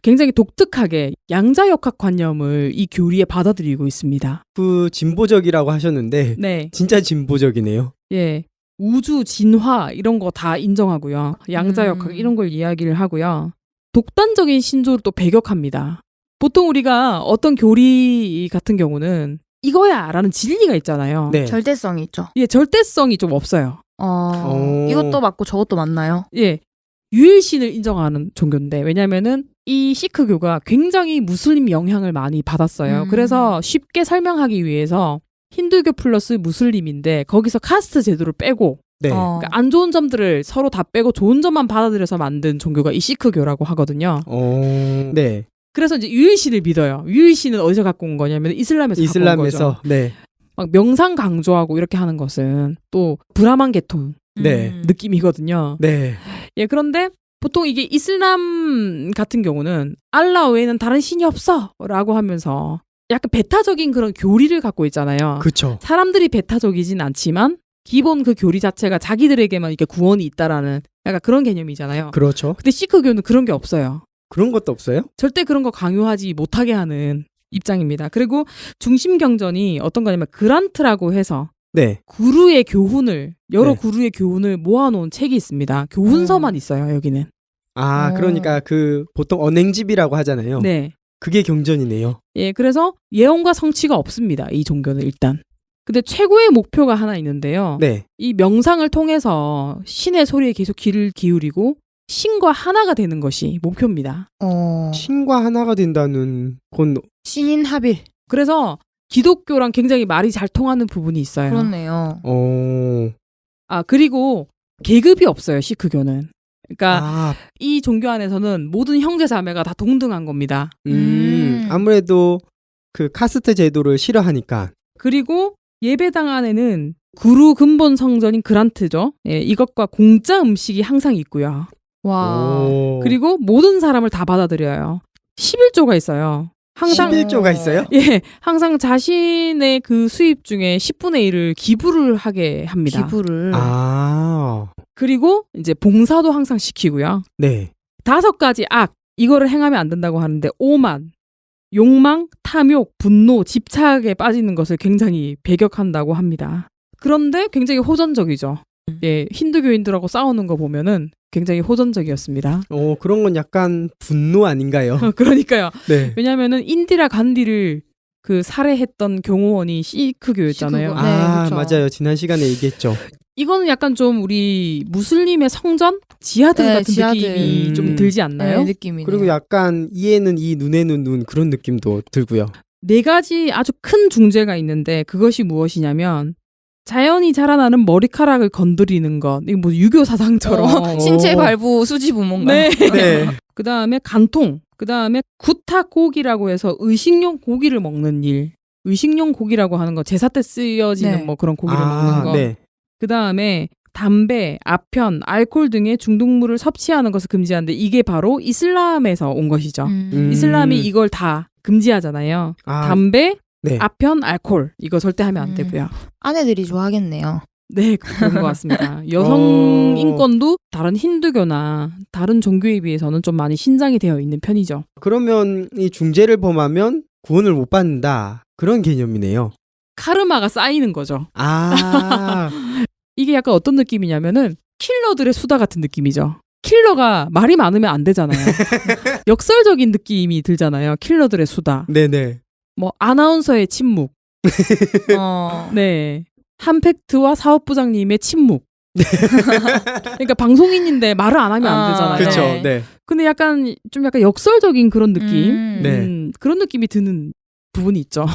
S3: 굉장히 독특하게 양자역학관념을 이 교리에 받아들이고 있습니다.
S1: 그 진보적이라고 하셨는데
S3: 네,
S1: 진짜 진보적이네요.
S3: 예, 우주 진화 이런 거 다 인정하고요. 양자역학 이런 걸 이야기를 하고요. 독단적인 신조를 또 배격합니다. 보통 우리가 어떤 교리 같은 경우는 이거야라는 진리가 있잖아요.
S1: 네.
S2: 절대성이 있죠.
S3: 예, 절대성이 좀 없어요.
S2: 이것도 맞고 저것도 맞나요?
S3: 예, 유일신을 인정하는 종교인데 왜냐면은 이 시크교가 굉장히 무슬림 영향을 많이 받았어요. 그래서 쉽게 설명하기 위해서 힌두교 플러스 무슬림인데 거기서 카스트 제도를 빼고
S1: 네.
S3: 그러니까 안 좋은 점들을 서로 다 빼고 좋은 점만 받아들여서 만든 종교가 이 시크교라고 하거든요.
S1: 네.
S3: 그래서 이제 유일신을 믿어요. 유일신은 어디서 갖고 온 거냐면 이슬람에서 갖고 온 거죠.
S1: 이슬람에서 네.
S3: 막 명상 강조하고 이렇게 하는 것은 또 브라만 계통
S1: 네.
S3: 느낌이거든요.
S1: 네.
S3: 예, 그런데 보통 이게 이슬람 같은 경우는 알라 외에는 다른 신이 없어라고 하면서 약간 배타적인 그런 교리를 갖고 있잖아요.
S1: 그렇죠.
S3: 사람들이 배타적이진 않지만 기본 그 교리 자체가 자기들에게만 이렇게 구원이 있다라는 약간 그런 개념이잖아요.
S1: 그렇죠.
S3: 근데 시크교는 그런 게 없어요.
S1: 그런 것도 없어요?
S3: 절대 그런 거 강요하지 못하게 하는 입장입니다. 그리고 중심 경전이 어떤 거냐면 그란트라고 해서
S1: 네.
S3: 구루의 교훈을 여러
S1: 네.
S3: 구루의 교훈을 모아놓은 책이 있습니다. 교훈서만 있어요. 여기는.
S1: 아, 그러니까 그 보통 언행집이라고 하잖아요.
S3: 네.
S1: 그게 경전이네요.
S3: 예, 그래서 예언과 성취가 없습니다. 이 종교는 일단. 근데 최고의 목표가 하나 있는데요.
S1: 네.
S3: 이 명상을 통해서 신의 소리에 계속 귀를 기울이고 신과 하나가 되는 것이 목표입니다.
S1: 신과 하나가 된다는 건
S2: 신인 합일.
S3: 그래서 기독교랑 굉장히 말이 잘 통하는 부분이 있어요.
S2: 그렇네요.
S3: 아, 그리고 계급이 없어요, 시크교는. 그러니까
S1: 아,
S3: 이 종교 안에서는 모든 형제 자매가 다 동등한 겁니다.
S1: 아무래도 그 카스트 제도를 싫어하니까.
S3: 그리고 예배당 안에는 구루 근본 성전인 그란트죠. 예, 이것과 공짜 음식이 항상 있고요.
S2: 와.
S3: 그리고 모든 사람을 다 받아들여요. 11조가 있어요. 항상
S1: 11조가 있어요?
S3: 예, 항상 자신의 그 수입 중에 10분의 1을 기부를 하게 합니다.
S2: 기부를.
S1: 아,
S3: 그리고 이제 봉사도 항상 시키고요.
S1: 네.
S3: 5가지 악, 이거를 행하면 안 된다고 하는데 오만, 욕망, 탐욕, 분노, 집착에 빠지는 것을 굉장히 배격한다고 합니다. 그런데 굉장히 호전적이죠. 예, 힌두교인들하고 싸우는 거 보면은 굉장히 호전적이었습니다.
S1: 그런 건 약간 분노 아닌가요?
S3: 그러니까요.
S1: 네.
S3: 왜냐면은 인디라 간디를 그 살해했던 경호원이 시크교였잖아요.
S2: 시크교.
S1: 아,
S2: 그쵸.
S1: 맞아요. 지난 시간에 얘기했죠.
S3: 이거는 약간 좀 우리 무슬림의 성전? 지하드
S2: 네,
S3: 같은
S2: 지하드.
S3: 느낌이 좀 들지 않나요?
S2: 네, 느낌이네요.
S1: 그리고 약간 이에는 이, 눈에는 눈 그런 느낌도 들고요.
S3: 네 가지 아주 큰 중죄가 있는데 그것이 무엇이냐면 자연이 자라나는 머리카락을 건드리는 것. 이거 뭐 유교 사상처럼.
S2: 신체
S1: 오.
S2: 발부 수지부모인가요?
S3: 네.
S1: 네.
S3: 그 다음에 간통. 그 다음에 구타고기라고 해서 의식용 고기를 먹는 일. 의식용 고기라고 하는 거 제사 때 쓰여지는
S2: 네.
S3: 뭐 그런 고기를 먹는 거.
S1: 네.
S3: 그 다음에 담배, 아편, 알코올 등의 중독물을 섭취하는 것을 금지하는데 이게 바로 이슬람에서 온 것이죠. 이슬람이 이걸 다 금지하잖아요.
S1: 아,
S3: 담배,
S1: 네.
S3: 아편, 알코올 이거 절대 하면 안 되고요.
S2: 아내들이 좋아하겠네요.
S3: 네, 그런 것 같습니다. 여성 인권도 다른 힌두교나 다른 종교에 비해서는 좀 많이 신장이 되어 있는 편이죠.
S1: 그러면 이 중죄를 범하면 구원을 못 받는다. 그런 개념이네요.
S3: 카르마가 쌓이는 거죠.
S1: 아,
S3: 이게 약간 어떤 느낌이냐면은 킬러들의 수다 같은 느낌이죠. 킬러가 말이 많으면 안 되잖아요. 역설적인 느낌이 들잖아요. 킬러들의 수다.
S1: 네네.
S3: 뭐 아나운서의 침묵. 네. 한 팩트와 사업부장님의 침묵. 그러니까 방송인인데 말을 안 하면 안 되잖아요.
S1: 그렇죠.
S2: 네.
S1: 네.
S3: 근데 약간 좀 약간 역설적인 그런 느낌.
S1: 네.
S3: 그런 느낌이 드는 부분이 있죠.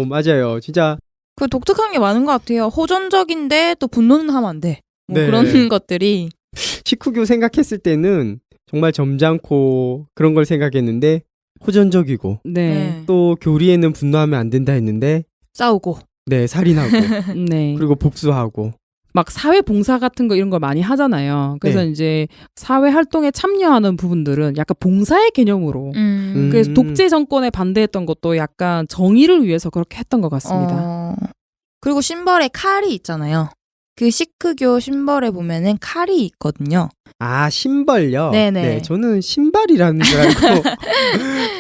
S1: 맞아요. 진짜
S2: 그 독특한 게 많은 것 같아요. 호전적인데 또 분노는 하면 안 돼. 뭐
S1: 네.
S2: 그런 것들이.
S1: 식후교 생각했을 때는 정말 점잖고 그런 걸 생각했는데 호전적이고
S3: 네.
S1: 또 교리에는 분노하면 안 된다 했는데
S2: 싸우고.
S1: 네, 살인하고
S3: 네.
S1: 그리고 복수하고
S3: 막 사회 봉사 같은 거 이런 걸 많이 하잖아요. 그래서
S1: 네.
S3: 이제 사회 활동에 참여하는 부분들은 약간 봉사의 개념으로 그래서 독재 정권에 반대했던 것도 약간 정의를 위해서 그렇게 했던 것 같습니다.
S2: 그리고 심벌에 칼이 있잖아요. 그 시크교 심벌에 보면은 칼이 있거든요.
S1: 아, 신벌요?
S2: 네네.
S1: 네, 저는 신발이라는 줄 알고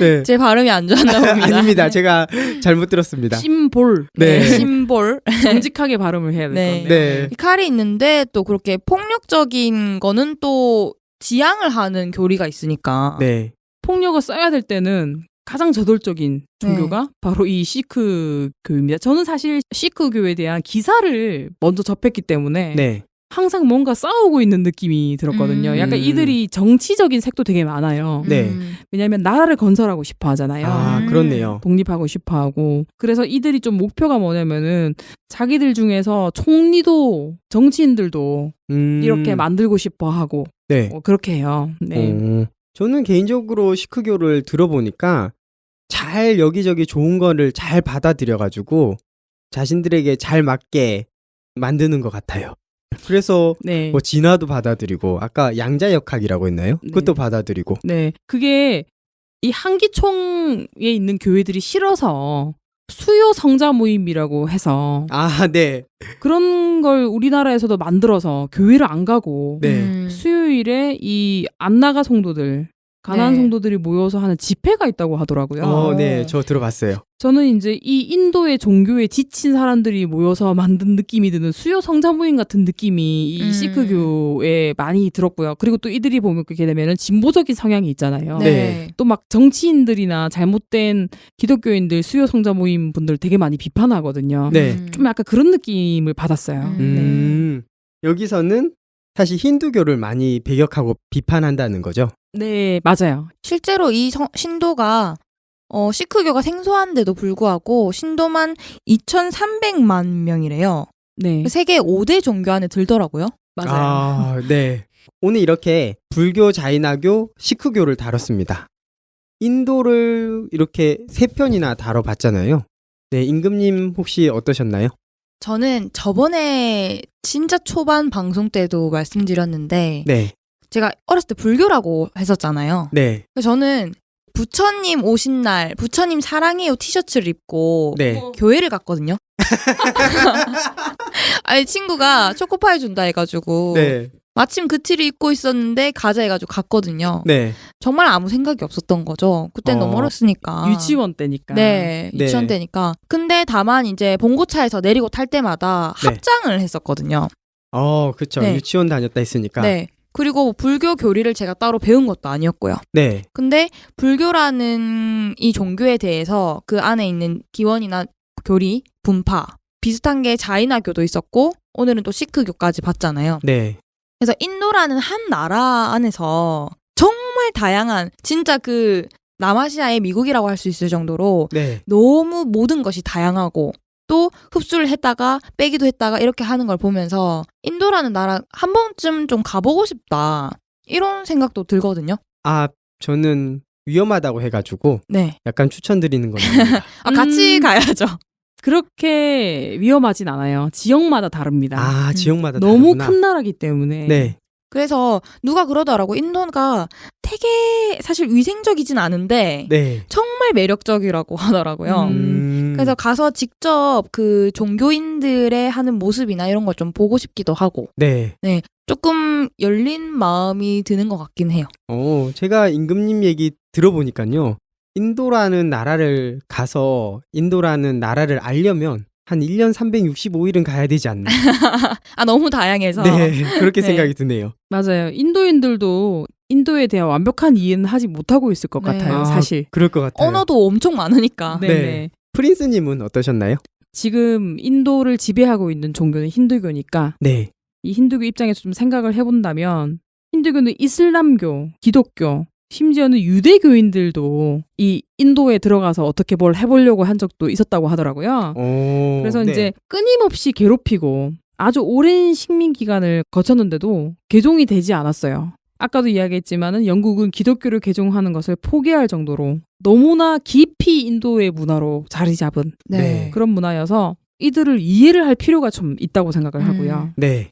S1: 네.
S2: 제 발음이 안 좋았나 봅니다.
S1: 아닙니다. 제가 잘못 들었습니다.
S3: 심볼.
S1: 네.
S2: 심볼.
S3: 정직하게 발음을 해야 될
S2: 네.
S3: 건데.
S1: 네.
S2: 이 칼이 있는데 또 그렇게 폭력적인 거는 또 지양을 하는 교리가 있으니까.
S1: 네.
S3: 폭력을 써야 될 때는 가장 저돌적인 종교가 바로 이 시크교입니다. 저는 사실 시크교에 대한 기사를 먼저 접했기 때문에
S1: 네.
S3: 항상 뭔가 싸우고 있는 느낌이 들었거든요. 약간 이들이 정치적인 색도 되게 많아요.
S1: 네.
S3: 왜냐하면 나라를 건설하고 싶어 하잖아요.
S1: 아, 그렇네요.
S3: 독립하고 싶어 하고. 그래서 이들이 좀 목표가 뭐냐면은 자기들 중에서 총리도 정치인들도 이렇게 만들고 싶어 하고
S1: 네.
S3: 그렇게 해요. 네.
S1: 저는 개인적으로 시크교를 들어보니까 잘 여기저기 좋은 거를 잘 받아들여가지고 자신들에게 잘 맞게 만드는 것 같아요. 그래서
S3: 네.
S1: 뭐 진화도 받아들이고 아까 양자역학이라고 했나요?
S3: 네.
S1: 그것도 받아들이고.
S3: 네. 그게 이 한기총에 있는 교회들이 싫어서 수요 성자 모임이라고 해서
S1: 아, 네.
S3: 그런 걸 우리나라에서도 만들어서 교회를 안 가고
S1: 네.
S3: 수요일에 이 안나가 성도들 가난한
S2: 네.
S3: 성도들이 모여서 하는 집회가 있다고 하더라고요.
S1: 네, 저 들어봤어요.
S3: 저는 이제 이 인도의 종교에 지친 사람들이 모여서 만든 느낌이 드는 수요 성자 모임 같은 느낌이 이 시크교에 많이 들었고요. 그리고 또 이들이 보면 그렇게 되면은 진보적인 성향이 있잖아요.
S1: 네.
S3: 또 막 정치인들이나 잘못된 기독교인들 수요 성자 모임 분들 되게 많이 비판하거든요.
S1: 네.
S3: 좀 약간 그런 느낌을 받았어요. 네.
S1: 여기서는 사실 힌두교를 많이 배격하고 비판한다는 거죠.
S3: 네, 맞아요.
S2: 실제로 이 신도가 시크교가 생소한데도 불구하고 신도만 2,300만 명이래요.
S3: 네.
S2: 세계 5대 종교 안에 들더라고요.
S3: 맞아요.
S1: 아, 네. 오늘 이렇게 불교, 자이나교, 시크교를 다뤘습니다. 인도를 이렇게 3편이나 다뤄봤잖아요. 네, 임금님 혹시 어떠셨나요?
S2: 저는 저번에 진짜 초반 방송 때도 말씀드렸는데
S1: 네,
S2: 제가 어렸을 때 불교라고 했었잖아요.
S1: 네,
S2: 그래서 저는 부처님 오신 날 부처님 사랑해요 티셔츠를 입고
S1: 네.
S2: 교회를 갔거든요. 아니 친구가 초코파이 준다 해가지고
S1: 네,
S2: 마침 그 티를 입고 있었는데 가자 해가지고 갔거든요.
S1: 네.
S2: 정말 아무 생각이 없었던 거죠. 그땐 너무 어렸으니까.
S3: 유치원 때니까.
S2: 네,
S1: 네.
S2: 유치원 때니까. 근데 다만 이제 봉고차에서 내리고 탈 때마다
S1: 네.
S2: 합장을 했었거든요.
S1: 그쵸.
S2: 네.
S1: 유치원 다녔다 했으니까.
S2: 네. 그리고 불교 교리를 제가 따로 배운 것도 아니었고요.
S1: 네.
S2: 근데 불교라는 이 종교에 대해서 그 안에 있는 기원이나 교리, 분파 비슷한 게 자이나교도 있었고 오늘은 또 시크교까지 봤잖아요.
S1: 네.
S2: 그래서 인도라는 한 나라 안에서 정말 다양한 진짜 그 남아시아의 미국이라고 할 수 있을 정도로
S1: 네.
S2: 너무 모든 것이 다양하고 또 흡수를 했다가 빼기도 했다가 이렇게 하는 걸 보면서 인도라는 나라 한 번쯤 좀 가보고 싶다 이런 생각도 들거든요.
S1: 아, 저는 위험하다고 해가지고
S2: 네.
S1: 약간 추천드리는 겁니다.
S2: 같이 가야죠.
S3: 그렇게 위험하진 않아요. 지역마다 다릅니다.
S1: 아, 지역마다
S3: 너무
S1: 다르구나.
S3: 큰 나라기 때문에.
S1: 네.
S2: 그래서 누가 그러더라고. 인도가 되게 사실 위생적이진 않은데
S1: 네.
S2: 정말 매력적이라고 하더라고요. 그래서 가서 직접 그 종교인들의 하는 모습이나 이런 걸 좀 보고 싶기도 하고
S1: 네.
S2: 조금 열린 마음이 드는 것 같긴 해요.
S1: 제가 임금님 얘기 들어보니까요. 인도라는 나라를 가서 인도라는 나라를 알려면 한 1년 365일은 가야 되지 않나.
S2: 아, 너무 다양해서.
S1: 네, 그렇게
S2: 네.
S1: 생각이 드네요.
S3: 맞아요. 인도인들도 인도에 대한 완벽한 이해는 하지 못하고 있을 것
S2: 네.
S3: 같아요. 사실.
S1: 그럴 것 같아요.
S2: 언어도 엄청 많으니까.
S3: 네.
S1: 네. 프린스님은 어떠셨나요?
S3: 지금 인도를 지배하고 있는 종교는 힌두교니까
S1: 네.
S3: 이 힌두교 입장에서 좀 생각을 해본다면 힌두교는 이슬람교, 기독교, 심지어는 유대교인들도 이 인도에 들어가서 어떻게 뭘 해보려고 한 적도 있었다고 하더라고요. 그래서
S1: 네.
S3: 이제 끊임없이 괴롭히고 아주 오랜 식민 기간을 거쳤는데도 개종이 되지 않았어요. 아까도 이야기했지만은 영국은 기독교를 개종하는 것을 포기할 정도로 너무나 깊이 인도의 문화로 자리 잡은
S1: 네.
S3: 그런 문화여서 이들을 이해를 할 필요가 좀 있다고 생각을 하고요.
S1: 네.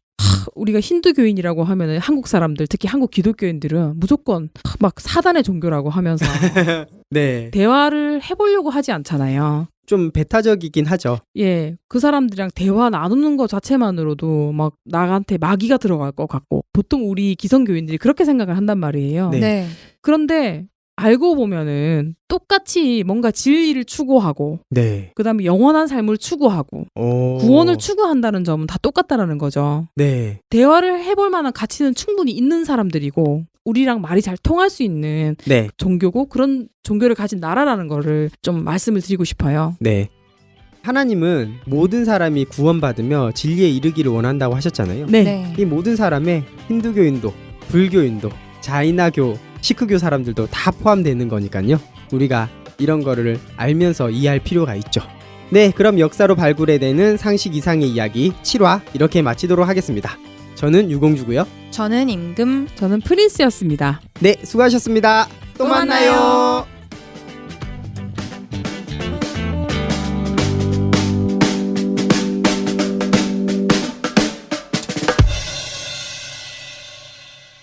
S3: 우리가 힌두교인이라고 하면은 한국 사람들, 특히 한국 기독교인들은 무조건 막 사단의 종교라고 하면서
S1: 네.
S3: 대화를 해보려고 하지 않잖아요.
S1: 좀 배타적이긴 하죠.
S3: 예, 그 사람들이랑 대화 나누는 것 자체만으로도 막 나한테 마귀가 들어갈 것 같고 보통 우리 기성교인들이 그렇게 생각을 한단 말이에요.
S1: 네.
S2: 네.
S3: 그런데 알고 보면은 똑같이 뭔가 진리를 추구하고
S1: 네.
S3: 그다음에 영원한 삶을 추구하고 구원을 추구한다는 점은 다 똑같다라는 거죠.
S1: 네.
S3: 대화를 해볼 만한 가치는 충분히 있는 사람들이고 우리랑 말이 잘 통할 수 있는
S1: 네.
S3: 종교고 그런 종교를 가진 나라라는 거를 좀 말씀을 드리고 싶어요.
S1: 네. 하나님은 모든 사람이 구원받으며 진리에 이르기를 원한다고 하셨잖아요.
S3: 네.
S1: 이 모든 사람에 힌두교인도, 불교인도, 자이나교, 시크교 사람들도 다 포함되는 거니까요. 우리가 이런 거를 알면서 이해할 필요가 있죠. 네, 그럼 역사로 발굴해내는 상식 이상의 이야기 7화 이렇게 마치도록 하겠습니다. 저는 유공주고요.
S2: 저는 임금.
S3: 저는 프린스였습니다.
S1: 네, 수고하셨습니다. 또
S2: 또
S1: 만나요.
S2: 만나요.